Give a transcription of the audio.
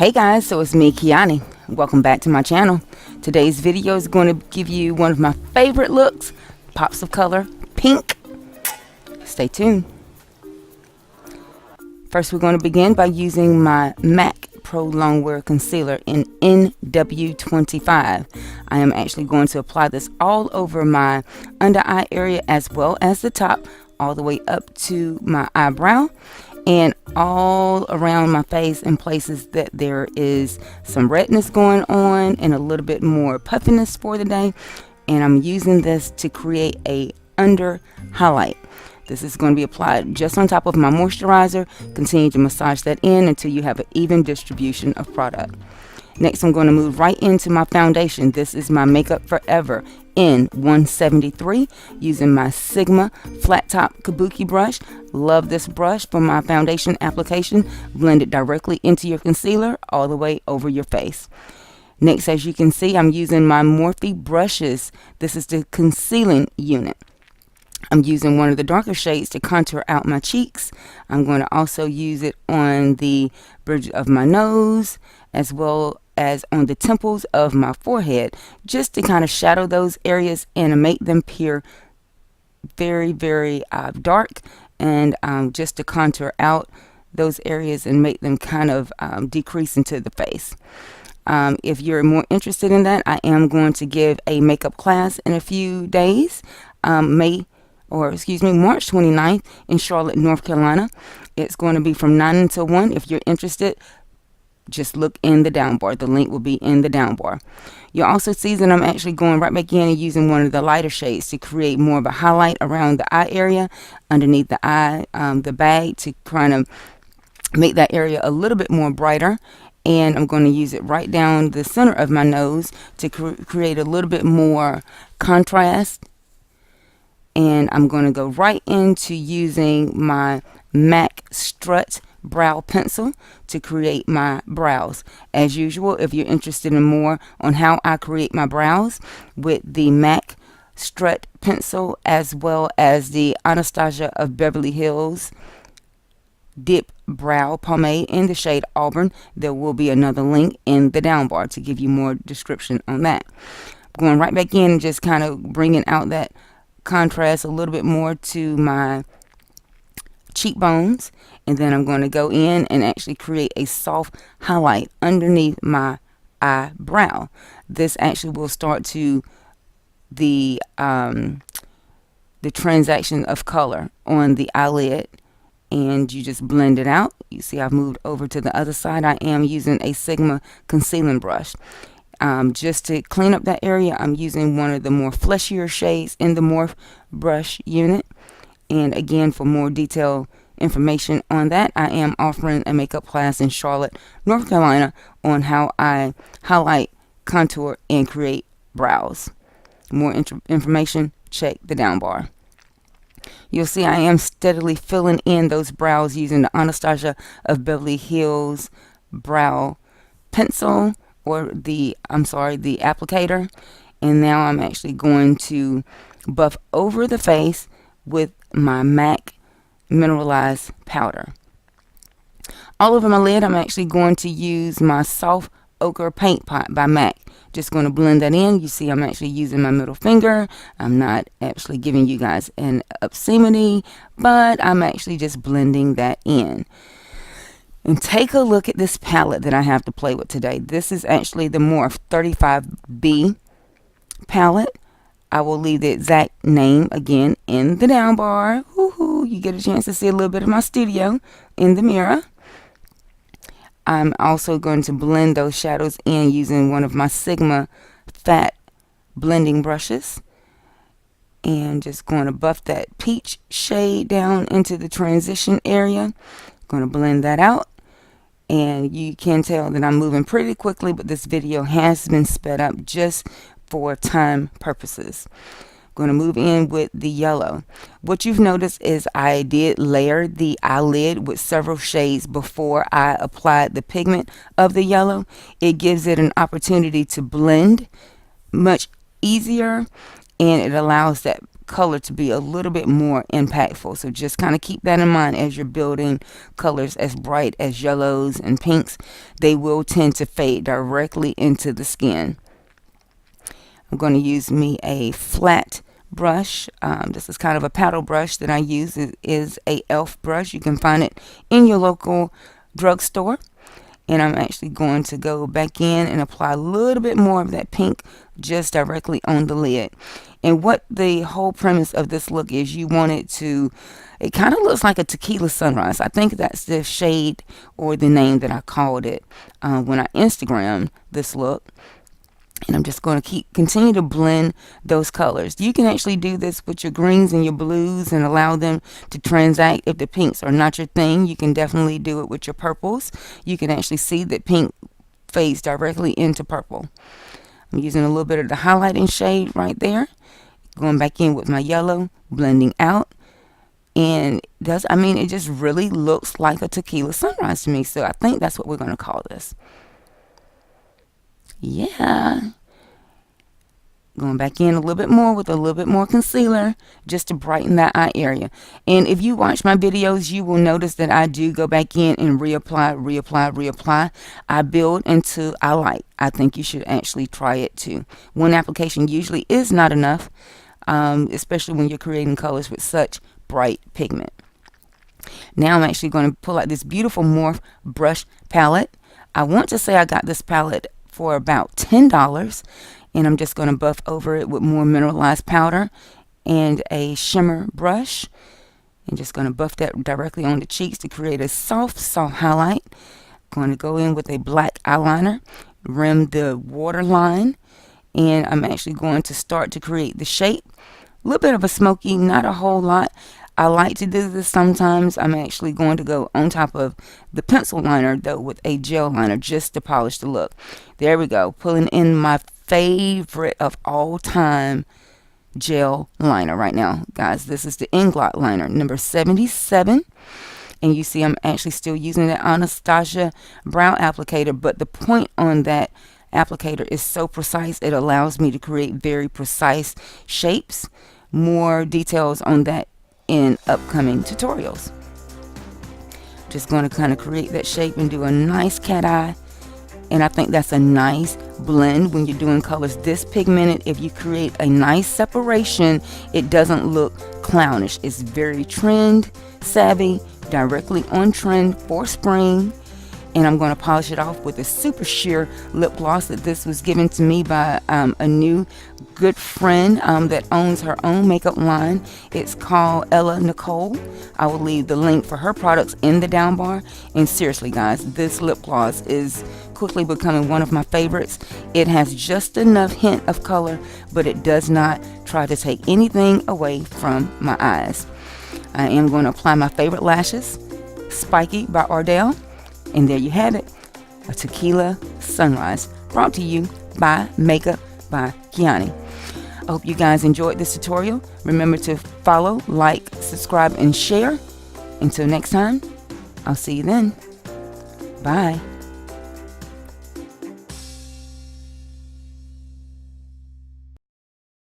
Hey guys, so it's me, Kiani. Welcome back to my channel. Today's video is going to give you one of my favorite looks, pops of color, pink. Stay tuned. First, we're going to begin by using my MAC Pro Longwear Concealer in NW25. I am actually going to apply this all over my under eye area as well as the top, all the way up to my eyebrow, and all around my face in places that there is some redness going on and a little bit more puffiness for the day. And I'm using this to create a under highlight. This is going to be applied just on top of my moisturizer. Continue to massage that in until you have an even distribution of product. Next, I'm going to move right into my foundation. This is my Makeup Forever N173 using my Sigma flat top kabuki brush. Love this brush for my foundation application. Blend it directly into your concealer all the way over your face. Next, as you can see, I'm using my Morphe brushes. This is the concealing unit. I'm using one of the darker shades to contour out my cheeks. I'm going to also use it on the bridge of my nose as well as on the temples of my forehead, just to kind of shadow those areas and make them appear very dark, and just to contour out those areas and make them kind of decrease into the face. If you're more interested in that, I am going to give a makeup class in a few days, March 29th in Charlotte, North Carolina. It's going to be from 9 until 1. If you're interested, just look in the down bar. The link will be in the down bar. You'll also see that I'm actually going right back in and using one of the lighter shades to create more of a highlight around the eye area, underneath the eye, the bag, to kind of make that area a little bit more brighter. And I'm going to use it right down the center of my nose to create a little bit more contrast. And I'm going to go right into using my MAC Strut brow pencil to create my brows. As usual, if you're interested in more on how I create my brows with the MAC Strut pencil as well as the Anastasia of Beverly Hills Dip Brow Pomade in the shade Auburn, there will be another link in the down bar to give you more description on that. Going right back in and just kind of bringing out that contrast a little bit more to my cheekbones, and then I'm going to go in and actually create a soft highlight underneath my eyebrow. This actually will start to the transaction of color on the eyelid, and you just blend it out. You see I've moved over to the other side. I am using a Sigma concealing brush. Just to clean up that area, I'm using one of the more fleshier shades in the Morphe brush unit. And again, for more detailed information on that, I am offering a makeup class in Charlotte, North Carolina on how I highlight, contour, and create brows. More information, check the down bar. You'll see I am steadily filling in those brows using the Anastasia of Beverly Hills brow pencil, or the applicator. And now I'm actually going to buff over the face with my MAC mineralized powder. All over my lid, I'm actually going to use my soft ochre paint pot by MAC. Just going to blend that in. You see I'm actually using my middle finger. I'm not actually giving you guys an obscenity, but I'm actually just blending that in. And take a look at this palette that I have to play with today. This is actually the Morphe 35B palette. I will leave the exact name again in the down bar. Woohoo! You get a chance to see a little bit of my studio in the mirror. I'm also going to blend those shadows in using one of my Sigma fat blending brushes. And just going to buff that peach shade down into the transition area. Going to blend that out. And you can tell that I'm moving pretty quickly, but this video has been sped up just for time purposes. Going to move in with the yellow. What you've noticed is I did layer the eyelid with several shades before I applied the pigment of the yellow. It gives it an opportunity to blend much easier, and it allows that color to be a little bit more impactful. So just kind of keep that in mind as you're building colors as bright as yellows and pinks. They will tend to fade directly into the skin. I'm going to use me a flat brush. This is kind of a paddle brush that I use. It is a elf brush. You can find it in your local drugstore. And I'm actually going to go back in and apply a little bit more of that pink just directly on the lid. And what the whole premise of this look is, you want it to, it kind of looks like a tequila sunrise. I think that's the shade or the name that I called it when I Instagrammed this look. And I'm just going to continue to blend those colors. You can actually do this with your greens and your blues and allow them to transact. If the pinks are not your thing, you can definitely do it with your purples. You can actually see that pink fades directly into purple. I'm using a little bit of the highlighting shade right there. Going back in with my yellow, blending out. And it just really looks like a tequila sunrise to me. So I think that's what we're going to call this. Yeah. Going back in a little bit more with a little bit more concealer just to brighten that eye area. And if you watch my videos, you will notice that I do go back in and reapply. I build until I like. I think you should actually try it too. One application usually is not enough, especially when you're creating colors with such bright pigment. Now I'm actually going to pull out this beautiful Morph brush palette. I want to say I got this palette for about $10, and I'm just going to buff over it with more mineralized powder and a shimmer brush, and just going to buff that directly on the cheeks to create a soft highlight. Going to go in with a black eyeliner, rim the waterline, and I'm actually going to start to create the shape. A little bit of a smoky, not a whole lot. I like to do this sometimes. I'm actually going to go on top of the pencil liner though with a gel liner just to polish the look. There we go. Pulling in my favorite of all time gel liner right now. Guys, this is the Inglot liner number 77. And you see I'm actually still using that Anastasia brow applicator, but the point on that applicator is so precise. It allows me to create very precise shapes. More details on that in upcoming tutorials. Just going to kind of create that shape and do a nice cat eye, and I think that's a nice blend when you're doing colors this pigmented. If you create a nice separation, it doesn't look clownish. It's very trend savvy, directly on trend for spring. And I'm going to polish it off with a super sheer lip gloss that this was given to me by a new good friend that owns her own makeup line. It's called Ella Nicole. I will leave the link for her products in the down bar. And seriously, guys, this lip gloss is quickly becoming one of my favorites. It has just enough hint of color, but it does not try to take anything away from my eyes. I am going to apply my favorite lashes, Spiky by Ardell. And there you have it, a tequila sunrise brought to you by Makeup by Kiani. I hope you guys enjoyed this tutorial. Remember to follow, like, subscribe, and share. Until next time, I'll see you then. Bye.